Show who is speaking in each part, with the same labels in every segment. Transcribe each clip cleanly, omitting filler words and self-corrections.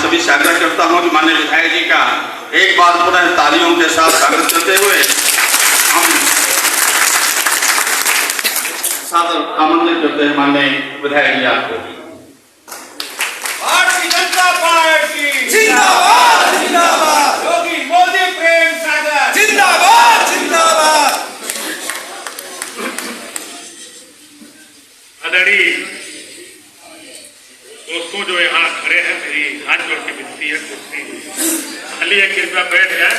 Speaker 1: सभी से आग्रह करता हूं कि माननीय विधायक जी का एक बार पुनः तालियों के साथ स्वागत करते हुए हम सादर आमंत्रित करते हैं माननीय विधायक जी आपको।
Speaker 2: भारतीय जनता पार्टी
Speaker 3: जिंदाबाद जिंदाबाद,
Speaker 2: योगी मोदी प्रेम सागर
Speaker 3: जिंदाबाद जिंदाबाद।
Speaker 4: आदरणीय दोस्तों जो यहाँ खड़े हैं, मेरी हाथ जोड़ के विनती है, कुर्सी खाली है, कृपया बैठ जाए।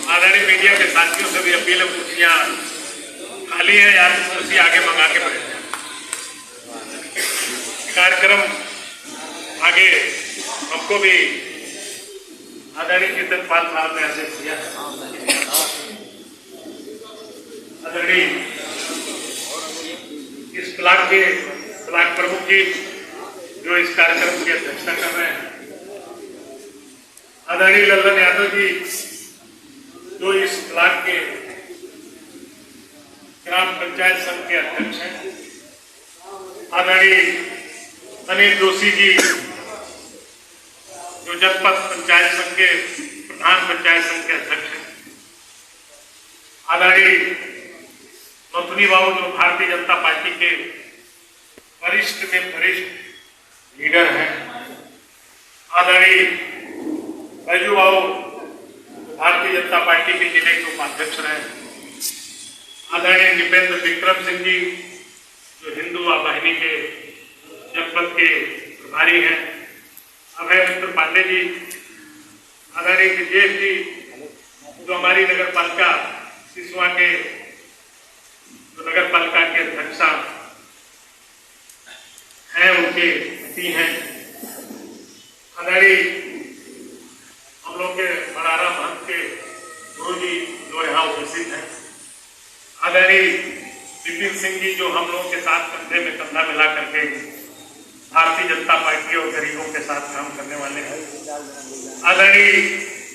Speaker 4: आदरणीय मीडिया के साथियों से भी अपील है, कुर्सियां खाली है यार, कुर्सी आगे मंगा के बैठ जाए। कार्यक्रम आगे हमको भी आदरणीय कीर्तन पाल साहब ने आदेश दिया है। आदरणीय इस ब्लॉक के ब्लॉक प्रमुख जी जो इस कार्यक्रम की अध्यक्षता कर रहे हैं, आदरणीय लल्लन यादव जी जो इस ब्लॉक के ग्राम पंचायत संघ के अध्यक्ष हैं, आदरणीय अनिल जोशी जी जो जनपद पंचायत संघ के प्रधान पंचायत संघ के अध्यक्ष हैं, आदरणीय नौतनी बाबू जो भारतीय जनता पार्टी के वरिष्ठ में वरिष्ठ लीडर हैं, आदरणीय बैजू बाबू भारतीय जनता पार्टी के जिले के उपाध्यक्ष रहे, आदरणीय निपेंद्र विक्रम सिंह जी जो हिंदू वाहिनी के जनपद के प्रभारी हैं, अभय मित्र पांडे जी, आदरणीय विजेश जी जो हमारी नगर पालिका सिसवा के नगर पालिका के अध्यक्षा हैं, उनके पति हैं, आदरणीय हम लोग के बड़ारा महंत के गुरु जी जो यहाँ उपस्थित हैं, आदरणीय विपिन सिंह जी जो हम लोगों के साथ कंधे में कंधा मिला करके भारतीय जनता पार्टी और गरीबों के साथ काम करने वाले हैं, आदरणीय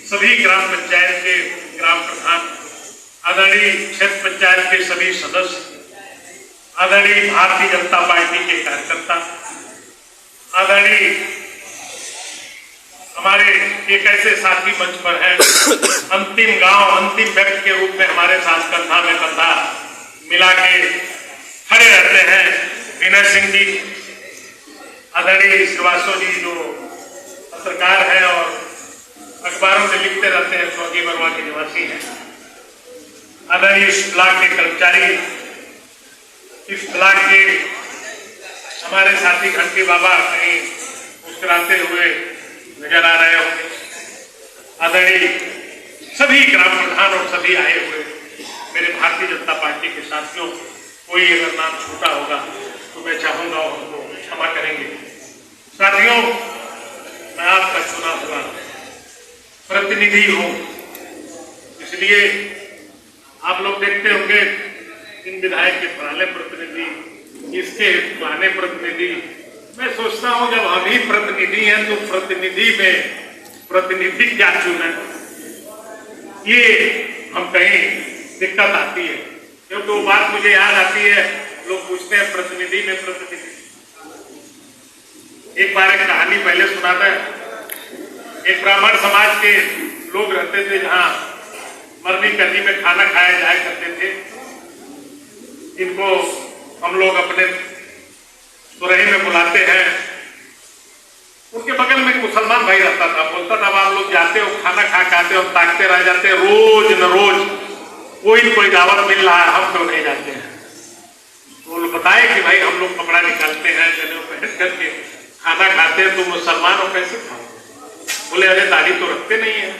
Speaker 4: सभी ग्राम पंचायत के ग्राम प्रधान, आदरणीय क्षेत्र पंचायत के सभी सदस्य, आदरणीय भारतीय जनता पार्टी के कार्यकर्ता, आदरणीय हमारे एक ऐसे साथी मंच पर हैं, अंतिम गांव अंतिम व्यक्ति के रूप में हमारे साथ कंधा में कंधा मिला के खड़े रहते हैं, विनय सिंह जी, आदरणीय श्रीवास्तव जी जो पत्रकार हैं और अखबारों में लिखते रहते हैं, सौगी बरवा के निवासी हैं, आदरणीय इस ब्लॉक के कर्मचारी, इस ब्लॉक के हमारे साथी घंटी बाबा कहीं मुस्कुराते हुए नजर आ रहे होंगे, आदरणीय सभी ग्राम प्रधान और सभी आए हुए मेरे भारतीय जनता पार्टी के साथियों, कोई अगर नाम छूटा होगा तो मैं चाहूंगा उनको क्षमा करेंगे। साथियों, मैं आपका चुना हुआ प्रतिनिधि हूं, इसलिए आप लोग देखते होंगे इन विधायक के पुराने प्रतिनिधि, इसके पुराने प्रतिनिधि, मैं सोचता हूं जब हम ही प्रतिनिधि हैं तो प्रतिनिधि में प्रतिनिधि क्या चुने, ये हम कहीं दिक्कत आती है, क्योंकि वो बात मुझे याद आती है, लोग पूछते हैं प्रतिनिधि में प्रतिनिधि। एक बार एक कहानी पहले सुनाता है, एक ब्राह्मण समाज के लोग रहते थे जहां मरनी कन्नी में खाना खाया जाया करते थे, इनको हम लोग अपने सुरही में बुलाते हैं। उनके बगल में एक मुसलमान भाई रहता था, बोलता था आप लोग जाते हो खाना खा खाते हो, ताकते रह जाते, रोज न रोज कोई दावत मिल रहा है, हम क्यों नहीं जाते हैं। तो बताए कि भाई हम लोग कपड़ा निकालते हैं, जनेऊ पहन करके खाना खाते हैं, तो मुसलमान हो कैसे खाओ। बोले अरे दाढ़ी तो रखते नहीं है,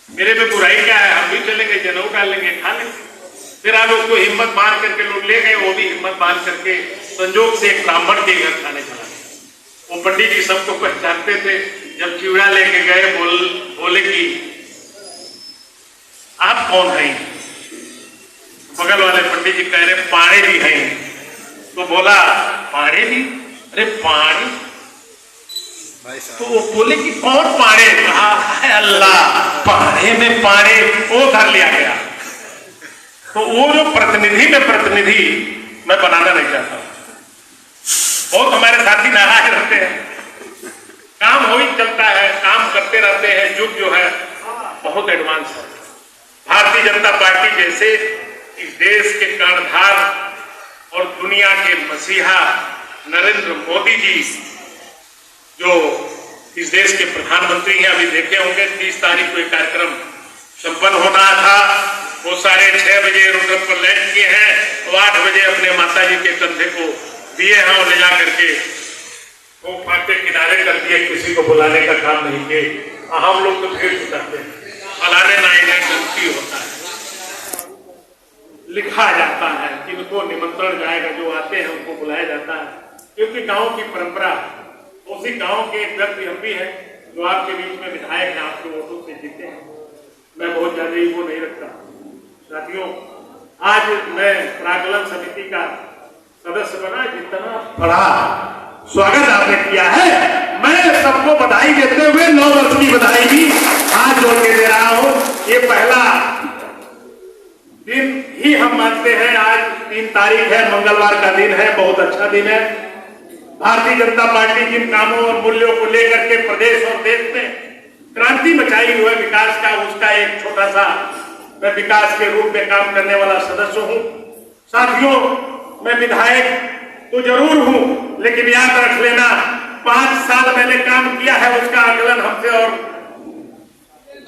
Speaker 4: मेरे में बुराई क्या है, हम भी चलेंगे, जनेऊ डाल लेंगे, खा लेंगे। फिर आप उसको हिम्मत मार करके लोग ले गए, वो भी हिम्मत मार करके संजोग से एक ब्राह्मण के घर खाने चला। वो पंडित जी सबको पहचानते थे, जब चिवड़ा लेके गए बोले कि आप कौन हैं। बगल वाले पंडित जी कह रहे पाड़े भी हैं, तो बोला पाड़े भी, अरे पाड़े, तो वो बोले कि कौन पाड़े, कहा है अल्लाह पाड़े में पाड़े, वो घर लिया गया। तो वो जो प्रतिनिधि में प्रतिनिधि मैं बनाना नहीं चाहता हूं। बहुत हमारे साथी नाराज रहते हैं, काम हो ही युग जो है बहुत एडवांस है। भारतीय जनता पार्टी जैसे इस देश के कर्णधार और दुनिया के मसीहा नरेंद्र मोदी जी जो इस देश के प्रधानमंत्री हैं, अभी देखे होंगे 30 तारीख को एक कार्यक्रम संपन्न होना था। वो 6:30 बजे एरोड्रम पर लैंड किए हैं, तो 8 बजे अपने माता जी के कंधे को दिए हैं और ले जा करके वो फाटे किनारे कर दिए, किसी को बुलाने का काम नहीं किए। हम लोग तो भीड़ जुटाते हैं, फलाने ना इन्हें गलती होता है, लिखा जाता है कि उनको निमंत्रण जाएगा, जो आते हैं उनको बुलाया जाता है, क्योंकि गांव की परंपरा। उसी गांव के एक व्यक्ति हम भी हैं जो आपके बीच में विधायक हैं, आपके वोटों से जीते हैं। मैं बहुत ज्यादा ईगो नहीं रखता साथियों। आज मैं प्राकलन समिति का सदस्य बना, जितना बड़ा स्वागत आपने किया है, मैं सबको बधाई देते हुए 9 वर्ष की बधाई भी हाथ जोड़ के दे रहा हूं। ये पहला दिन ही हम मानते हैं, आज 3 तारीख है, मंगलवार का दिन है, बहुत अच्छा दिन है। भारतीय जनता पार्टी जिन कामों और मूल्यों को लेकर के प्रदेश और देश में क्रांति मचाई हुई है विकास का, उसका एक छोटा सा मैं विकास के रूप में काम करने वाला सदस्य हूं। साथियों, मैं विधायक तो जरूर हूं, लेकिन याद रख लेना 5 साल मैंने काम किया है, उसका आकलन हमसे और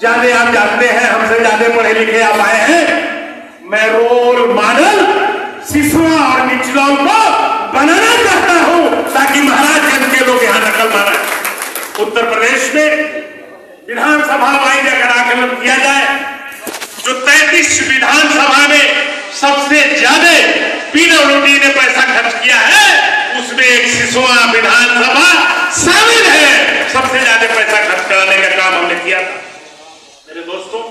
Speaker 4: ज्यादा आप जानते हैं, हमसे ज्यादा पढ़े लिखे आप आए हैं। मैं रोल मॉडल सिसवा और निचलौल को बनाना चाहता हूं, ताकि महाराजगंज के लोग यहां नकल मारे। उत्तर प्रदेश में विधानसभा वाइज अगर आकलन किया जाए, जो 33 विधानसभा में सबसे ज्यादा पीडब्ल्यूडी ने पैसा खर्च किया है, उसमें एक सिसवा विधानसभा शामिल है। सबसे ज्यादा पैसा खर्च कराने का काम हमने किया था। मेरे दोस्तों,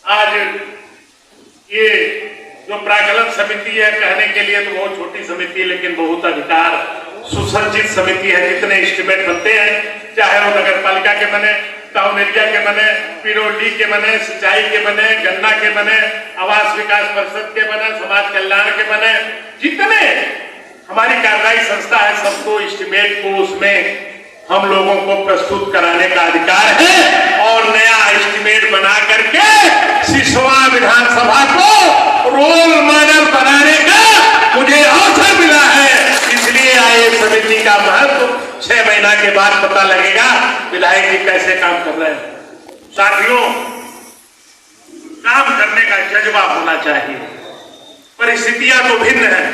Speaker 4: आज ये जो प्राकलन समिति है, कहने के लिए तो बहुत छोटी समिति है, लेकिन बहुत अधिकार सुसज्जित समिति है। जितने एस्टिमेट बनते हैं, चाहे वो नगर पालिका के बने, टाउन एरिया के बने, पीडब्ल्यूडी के बने, सिंचाई के बने, गन्ना के बने, आवास विकास परिषद के बने, समाज कल्याण के बने, जितने हमारी कार्यदायी संस्था है, सबको एस्टिमेट को उसमें हम लोगों को प्रस्तुत कराने का अधिकार है। और नया एस्टिमेट बना करके सिसवा विधानसभा को रोल मॉडल बनाने का मुझे अवसर मिला है। इसलिए आए समिति का महत्व 6 महीना के बाद पता लगेगा विधायक जी कैसे काम कर रहे हैं। साथियों, काम करने का जज्बा होना चाहिए। परिस्थितियां तो भिन्न है।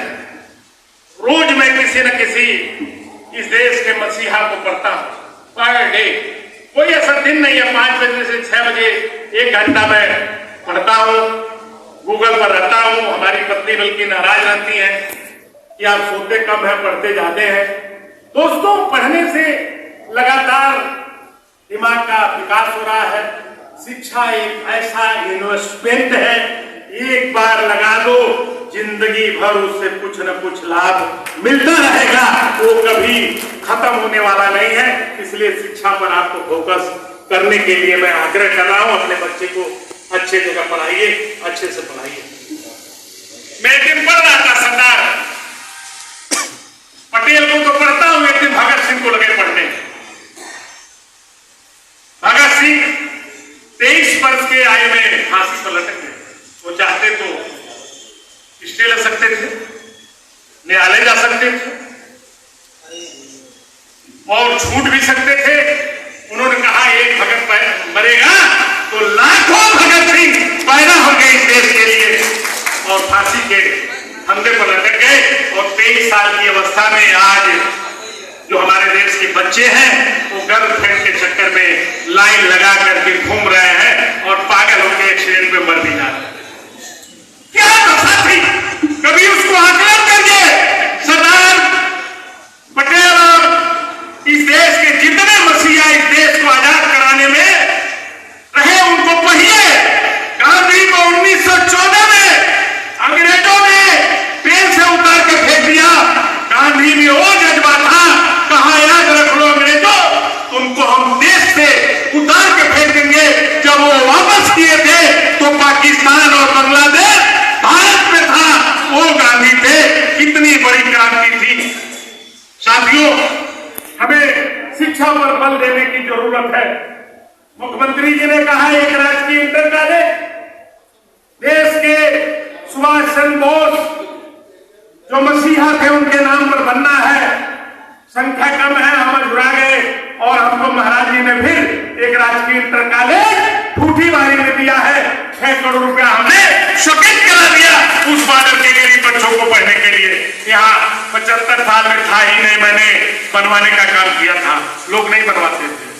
Speaker 4: रोज मैं किसी न किसी इस देश के मसीहा को पढ़ता हूं, पर डे। कोई ऐसा दिन नहीं है 5 बजे से 6 बजे 1 घंटा मैं पढ़ता हूं, गूगल पर रहता हूं। हमारी पत्नी बल्कि नाराज रहती है कि आप सोते कम है, पढ़ते ज्यादा है। दोस्तों, पढ़ने से लगातार दिमाग का विकास हो रहा है। शिक्षा एक ऐसा इन्वेस्टमेंट है, एक बार लगा दो, जिंदगी भर उससे कुछ न कुछ लाभ मिलता रहेगा, वो कभी खत्म होने वाला नहीं है। इसलिए शिक्षा पर आपको फोकस करने के लिए मैं आग्रह कर रहा हूं। अपने बच्चे को अच्छे जगह पढ़ाइए, अच्छे से पढ़ाइए। मैं एक दिन पढ़ रहा था सरदार पटेल को तो पढ़ता हूं, एक दिन भगत सिंह को लगे पढ़ने। भगत सिंह 23 वर्ष के आयु में फांसी पर लटक गए। वो चाहते तो स्टे ले सकते थे, न्यायालय जा सकते थे और छूट भी सकते थे। उन्होंने कहा एक भगत मरेगा तो लाखों भगत सिंह पैदा हो गए इस देश के लिए, और फांसी के फंदे पर लटक गए। और 23 साल की अवस्था में आज जो हमारे देश के बच्चे हैं, वो गर्लफ्रेंड के चक्कर में लाइन लगा करके घूम रहे हैं और पागल होकर एक्सीडेंट में मर भी जा रहे हैं। क्या दशा थी? कभी उसको आकलन करिए। सरदार पटेल और इस देश के जितने मसीहा इस देश को आजाद कराने में रहे, उनको पढ़िए। गांधी को 1914 में अंग्रेजों ने ट्रेन से उतार के फेंक दिया। गांधी में वो जज्बा था, कहा याद रख लो अंग्रेजों, तुमको हम देश से उतार के फेंक देंगे। जब वो वापस किए थे तो पाकिस्तान और बांग्लादेश भारत में था, वो गांधी थे। कितनी बड़ी क्रांति थी। साथियों, हमें शिक्षा पर बल देने की जरूरत है। मुख्यमंत्री जी ने कहा एक राजकीय इंटर कॉलेज, देश के सुभाष चंद्र बोस जो मसीहा थे उनके नाम पर बनना है। संख्या कम है, हम जुड़ा गए और हमको महाराज जी ने फिर एक राजकीय इंटर कॉलेज ठूठी बारी में दिया है। 6 करोड़ रुपया हमने स्वीकृत करा दिया उस बॉर्डर के गरीब बच्चों को पढ़ने के लिए। यहाँ 75 साल में था ही नहीं, मैंने बनवाने का काम किया था। लोग नहीं बनवाते थे,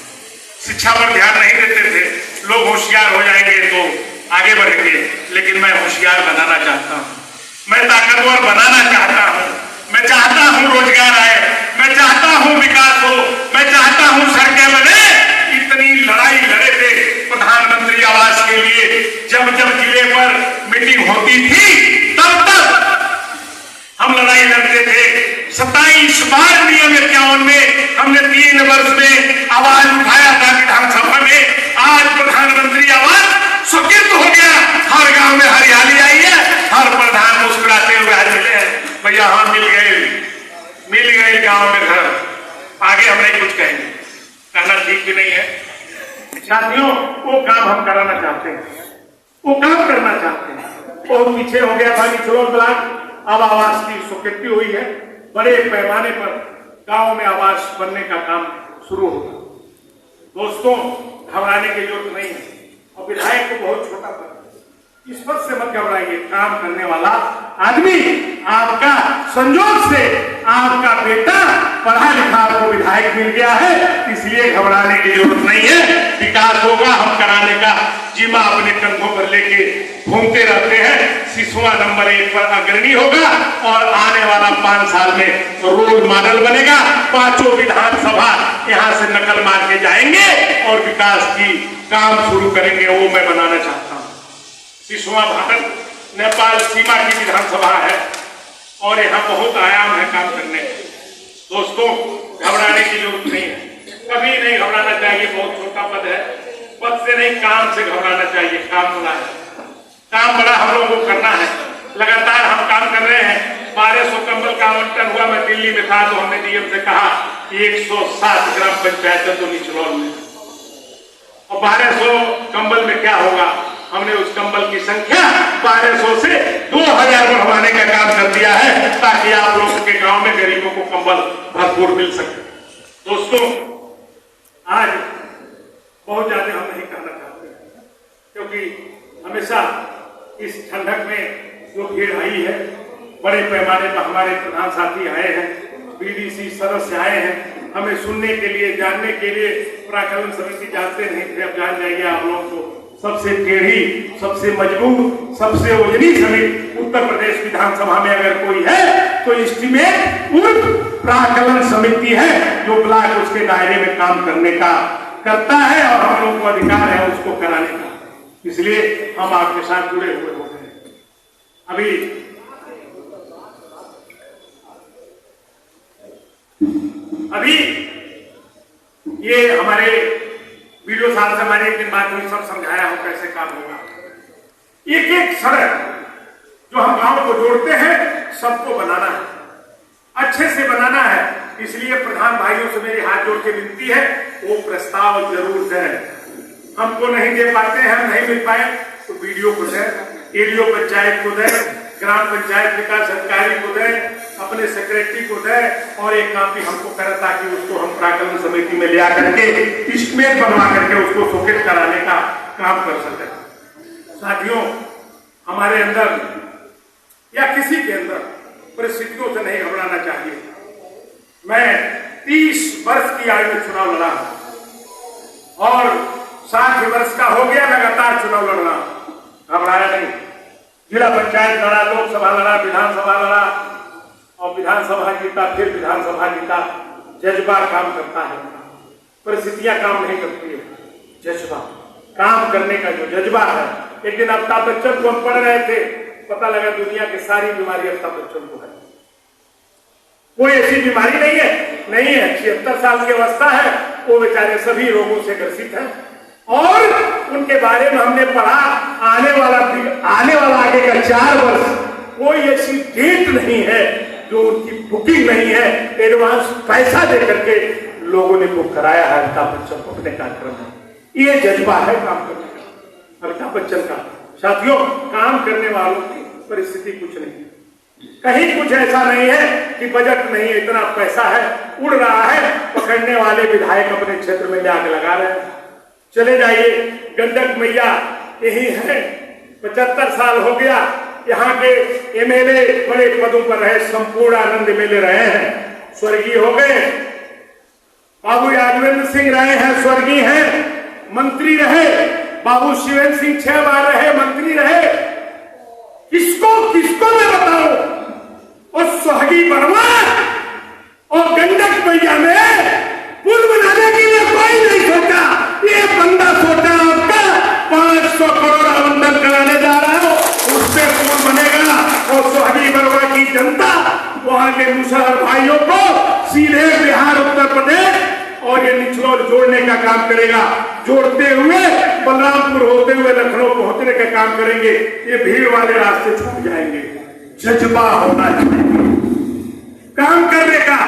Speaker 4: शिक्षा पर ध्यान नहीं देते थे। लोग होशियार हो जाएंगे तो आगे बढ़ेंगे, लेकिन मैं होशियार बनाना चाहता हूँ, मैं ताकतवर बनाना चाहता हूँ। मैं चाहता हूँ रोजगार आए, मैं चाहता हूँ विकास हो, मैं चाहता हूँ सड़कें बने। इतनी लड़ाई लड़े थे प्रधानमंत्री आवास के लिए। जब जब जिले पर मीटिंग होती थी तब तक हम लड़ाई लड़ते थे। 27 बार नियम 51 में हमने 3 वर्ष में आवाज उठाया था विधानसभा में। आज प्रधानमंत्री आवास स्वीकृत हो गया, हर गांव में हरियाली आई है, हर प्रधान मुस्कुराते हुए आज मिले हैं। भैया हाँ मिल गए गांव में घर। आगे हम नहीं कुछ कहेंगे, कहना ठीक भी नहीं है। साथियों, वो काम हम कराना चाहते हैं, वो काम करना चाहते हैं। वो पीछे हो गया था निचलों ब्लॉक, अब आवास की स्वीकृति हुई है। बड़े पैमाने पर गांव में आवास बनने का काम शुरू होगा। दोस्तों, घबराने की जरूरत नहीं है। और विधायक को बहुत छोटा पद, इस पद से मत घबराइए। काम करने वाला आदमी, आपका संजोग से आपका बेटा पढ़ा लिखा आपको विधायक मिल गया है, इसलिए घबराने की जरूरत नहीं है। विकास होगा, हम कराने का जिम्मा अपने कंधों पर लेके घूमते रहते हैं। सिसवा नंबर 1 पर अग्रणी होगा और आने वाला 5 साल में रोल मॉडल बनेगा। 5 विधानसभा यहाँ से नकल मार के जाएंगे और विकास की काम शुरू करेंगे। वो मैं बनाना चाहता हूँ। सिसवा भारत नेपाल सीमा की विधानसभा है और यहाँ बहुत आयाम है काम करने के। दोस्तों, घबराने की जरूरत नहीं है, कभी नहीं घबराना चाहिए। बहुत छोटा पद है, पद से नहीं काम से घबराना चाहिए। काम बड़ा है, काम बड़ा हम लोगों को करना है। लगातार हम काम कर रहे हैं। 1200 कंबल का आवंटन हुआ। मैं दिल्ली में था तो हमने डीएम से कहा 107 ग्राम पंचायत तो निचलौल में, और 1200 कंबल में क्या होगा। हमने उस कंबल की संख्या 1200 से 2000 बढ़वाने का काम कर दिया है, ताकि आप लोगों के गांव में गरीबों को कंबल भरपूर मिल सके। दोस्तों, आज बहुत ज्यादा हम नहीं कहना चाहते, क्योंकि हमेशा इस ठंडक में जो भीड़ आई है, बड़े पैमाने पर हमारे प्रधान साथी आए हैं, बीडीसी सदस्य आए हैं, हमें सुनने के लिए, जानने के लिए। प्राकलन समिति जानते नहीं थे, अब जान जाइए आप लोगों को। सबसे टेढ़ी, सबसे मजबूत, सबसे वजनी समिति उत्तर प्रदेश विधानसभा में अगर कोई है तो एस्टीमेट उर्फ प्राकलन समिति है, जो ब्लॉक उसके दायरे में काम करने का करता है और हम लोगों को अधिकार है उसको कराने का। इसलिए हम आपके साथ जुड़े हुए होते हैं। अभी ये हमारे वीडियो साहब से हमारे एक दिन बात हुई, सब समझाया हम कैसे काम होगा। एक एक सड़क जो हम गांव को जोड़ते हैं, सबको बनाना है, अच्छे से बनाना है। इसलिए प्रधान भाइयों से मेरी हाथ जोड़ के विनती है, वो प्रस्ताव जरूर दें। हमको नहीं दे पाते हैं, हम नहीं मिल पाए तो वीडियो को दें, एडीओ पंचायत को दें, ग्राम पंचायत विकास अधिकारी को दें, अपने सेक्रेटरी को दें, और एक कापी हमको करें ताकि उसको हम प्राकलन समिति में ले आकर के एस्टीमेट बनवा करके उसको स्वीकृत कराने का काम कर सके। साथियों, हमारे अंदर या किसी के अंदर परिस्थितियों से नहीं घबराना चाहिए। मैं 30 वर्ष की आयु में चुनाव लड़ा और 60 वर्ष का हो गया लगातार चुनाव लड़ रहा, घबराया नहीं। जिला पंचायत लड़ा, लोकसभा लड़ा, विधानसभा लड़ा, और विधानसभा जीता, फिर विधानसभा जीता। जज्बा काम करता है, परिस्थितियां काम नहीं करती है। जज्बा काम करने का जो जज्बा है। एक दिन अमिताभ बच्चन को हम पढ़ रहे थे, पता लगा दुनिया की सारी बीमारी अमिताभ बच्चन को है। कोई ऐसी बीमारी नहीं है। 76 साल की अवस्था है, वो बेचारे सभी रोगों से ग्रसित हैं। और उनके बारे में हमने पढ़ा, आने वाला आगे का 4 वर्ष कोई ऐसी डेट नहीं है जो उनकी बुकिंग नहीं है। एडवांस पैसा दे करके लोगों ने बुक कराया है अमिताभ बच्चन को अपने कार्यक्रम में।
Speaker 5: ये जज्बा है काम करने का अमिताभ बच्चन का। साथियों, काम करने वालों की परिस्थिति कुछ नहीं, कहीं कुछ ऐसा नहीं है कि बजट नहीं है, इतना पैसा है, उड़ रहा है, पकड़ने वाले विधायक अपने क्षेत्र में आग लगा रहे हैं। चले जाइए, गंडक मैया यही है, 75 साल हो गया, यहाँ के एमएलए बड़े पदों पर रहे, संपूर्ण आनंद एमएलए रहे हैं, स्वर्गीय हो गए। बाबू यादवेंद्र सिंह रहे हैं, स्वर्गीय हैं, मंत्री रहे। बाबू शिवेंद्र सिंह 6 बार रहे, मंत्री रहे। किसको मैं बताऊं? और सुहागी वर्मा और गंडक मैया में पुल बनाने के लिए कोई नहीं सोचा। ये बंदा सोचा आपका 500 करोड़ आवंटन कराने जा रहा हो, उससे पुल बनेगा और सुहागी वर्मा की जनता वहां के मुसलमान भाइयों को सीधे बिहार, उत्तर प्रदेश और ये निचलौल जोड़ने का काम करेगा। जोड़ते हुए बलरामपुर होते हुए लखनऊ पहुंचने का काम करेंगे। ये भीड़ वाले रास्ते छूट जाएंगे। जज्बा होना चाहिए काम करने का।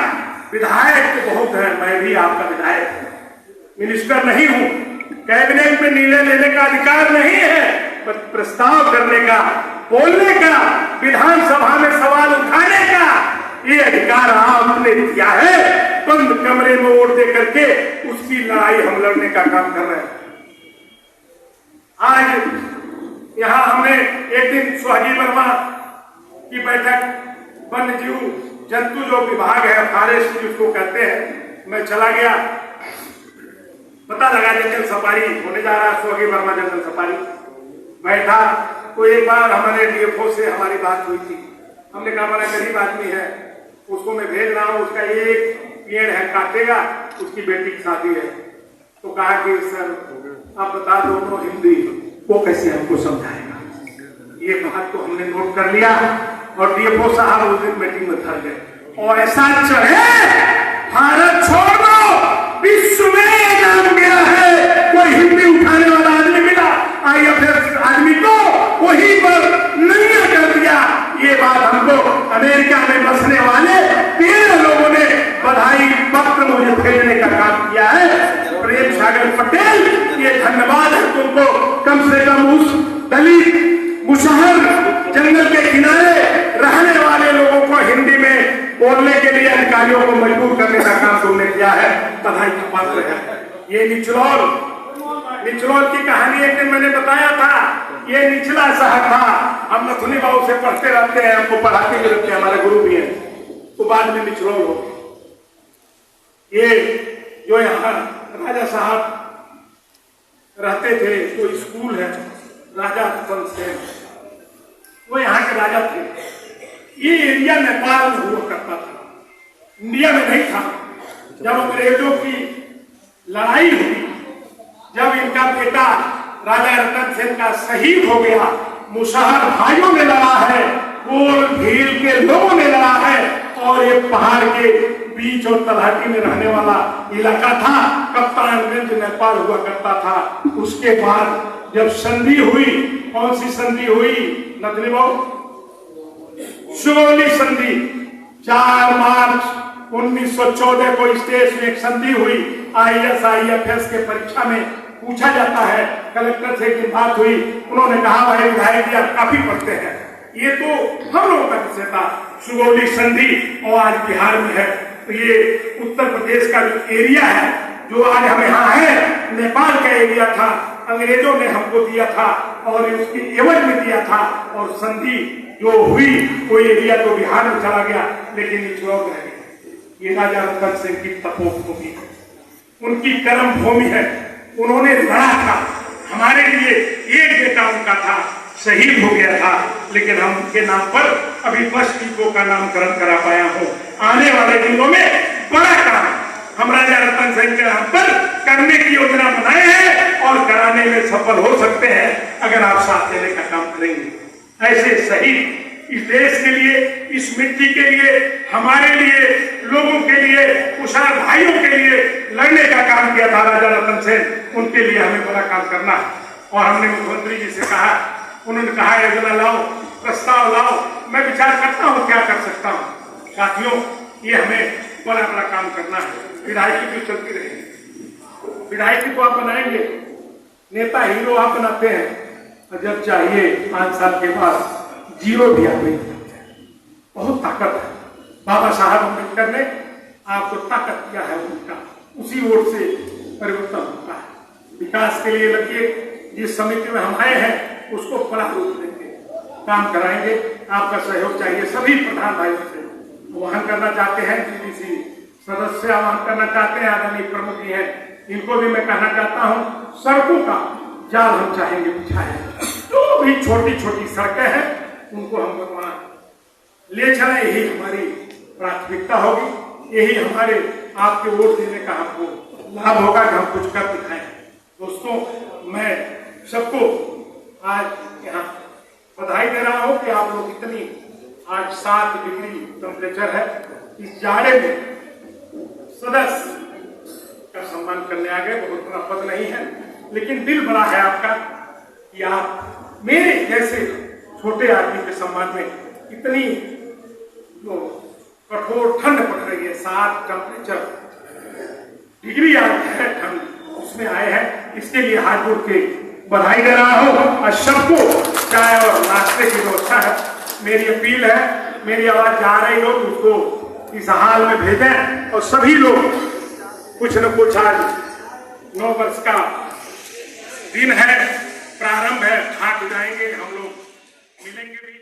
Speaker 5: विधायक तो बहुत है, मैं भी आपका विधायक हूं, मिनिस्टर नहीं हूं, कैबिनेट में निर्णय लेने का अधिकार नहीं है, पर प्रस्ताव करने का, बोलने का, विधानसभा में सवाल उठाने का ये अधिकार आपने दिया है। बंद कमरे में वोट दे करके उसकी लड़ाई हम लड़ने का काम कर रहे हैं। आज यहां हमने एक दिन सुहागी वर्मा की बैठक, वन्य जीव जंतु जो विभाग है, फॉरेस्ट जिसको कहते हैं, मैं चला गया, पता लगा जंगल सफारी होने जा रहा है, सुहागी वर्मा जंगल सफारी बैठा। तो एक बार हमारे डीएफओ से हमारी बात हुई थी, हमने कहा हमारा गरीब आदमी है, उसको मैं भेज रहा हूं, उसका एक पेड़ है काटेगा, उसकी बेटी की शादी है। तो कहा कि सर आप बता दो तो हिंदी, वो कैसे हमको समझाएगा। ये बात को हमने नोट कर लिया और डीएफओ साहब उस दिन मीटिंग में धर गए और ऐसा चढ़े, भारत छोड़ दो, विश्व में नाम गया है, कोई हिंदी उठाने वाला आदमी मिला, IFS आदमी को वहीं पर नहीं कर दिया। ये बात हमको अमेरिका में बसने वाले 13 लोगों ने बधाई पत्र मुझे भेजने का काम किया है। प्रेम सागर पटेल, ये धन्यवाद है तुमको, कम से कम उस दलित मुसहर जंगल के किनारे रहने वाले लोगों को हिंदी में बोलने के लिए अधिकारियों को मजबूर करने का काम तुमने किया है, बधाई का पात्र है। ये निचलौल की कहानी एक दिन मैंने बताया था। ये निचला शहर था, हम नथुनी बाबू से पढ़ते रहते हैं, हमको पढ़ाते भी रहते हैं, हमारे गुरु भी हैं, तो बाद में निचलौल हो। ये जो यहाँ राजा साहब रहते थे, तो स्कूल है राजा सेन, वो यहाँ के राजा थे। ये एरिया नेपाल में हुआ करता था, इंडिया में नहीं था। जब अंग्रेजों की लड़ाई हुई, जब इनका बेटा राजा रतन सेन का शहीद हो गया, मुसहर भाइयों ने लड़ा है, कोल भील के लोगों ने लड़ा है, और ये पहाड़ के बीच और तलहटी में रहने वाला इलाका था, कप्तानगंज नेपाल हुआ करता था। उसके बाद जब संधि हुई, कौन सी संधि हुई नथुनी बाबू? सुगौली संधि। 4 मार्च 1914 को स्टेज में एक संधि हुई। ISIFS के परीक्षा में पूछा जाता है, कलेक्टर से की बात हुई, उन्होंने कहा भाई विधायक जी आप काफी पढ़ते हैं, ये तो हम लोगों का विषय था, सुगौली संधि, और आज बिहार में है। तो ये उत्तर प्रदेश का जो एरिया है, जो आज हम यहाँ है, नेपाल का एरिया था, अंग्रेजों ने हमको दिया था और उसकी एवज में दिया था, और संधि जो हुई वो एरिया तो बिहार में चला गया, लेकिन निचलौल रह गया। ये राजा रतन सिंह की तपोभूमि है, उनकी कर्म भूमि है, उन्होंने लड़ा था हमारे लिए। एक बेटा उनका था, शहीद हो गया था, लेकिन हम उनके नाम पर अभी 10 टीकों का नामकरण करा पाया हूं। आने वाले दिनों में बड़ा काम हम राजा रतन सिंह के नाम पर करने की योजना बनाए हैं और कराने में सफल हो सकते हैं, अगर आप साथ देने का काम करेंगे। ऐसे शहीद इस देश के लिए, इस मिट्टी के लिए, हमारे लिए, लोगों के लिए, कुशल भाइयों के लिए लड़ने का काम किया था राजा रतन सेन। उनके लिए हमें बड़ा काम करना है। और हमने मुख्यमंत्री जी से कहा, उन्होंने कहा योजना लाओ, प्रस्ताव लाओ, मैं विचार करता हूँ क्या कर सकता हूँ। साथियों, ये हमें बड़ा बड़ा काम करना है। विधायकी तो चलती रहेगी, विधायकी को आप बनाएंगे नेता हीरो आप बनाते हैं और जब चाहिए 5 साल के बाद जीरो भी आप नहीं करते हैं। बहुत ताकत है। बाबा साहब अम्बेडकर ने आपको ताकत दिया है, उनका उसी वोट से परिवर्तन होता है। विकास के लिए लगिए, जिस समिति में हम आए हैं उसको बड़ा रूप देंगे, काम कराएंगे। आपका सहयोग चाहिए सभी प्रधान भाइयों से। आह्वान करना चाहते हैं, जीडीसी सदस्य आह्वान करना चाहते हैं, आदरणीय प्रमुख जी हैं, इनको भी मैं कहना चाहता हूं, सड़कों का जाल हम चाहेंगे बिछाए। जो भी छोटी छोटी सड़कें हैं उनको हम बनवा ले चले, यही हमारी प्राथमिकता होगी, यही हमारे आपके वोट देने का हमको लाभ होगा कि हम कुछ कर दिखाएं। दोस्तों, मैं सबको आज यहाँ बधाई दे रहा हूं कि आप लोग इतनी, आज 7 डिग्री टेम्परेचर है, इस जाड़े में सदस्य का सम्मान करने आ गए। बहुत बड़ा पद नहीं है, लेकिन दिल बड़ा है आपका कि आप मेरे जैसे छोटे आदमी के सम्मान में इतनी जो कठोर ठंड पड़ रही है, 7 टेम्परेचर डिग्री आ है ठंड, उसमें आए हैं, इसके लिए हाथ जोड़ के बधाई दे रहा हूं। और सबको चाय और नाश्ते की व्यवस्था है। मेरी अपील है, मेरी आवाज जा रही हो तो उसको इस हाल में भेजें और सभी लोग कुछ न कुछ, आज 9 वर्ष का दिन है, प्रारंभ है, हाथ जाएंगे, हम लोग मिलेंगे भी।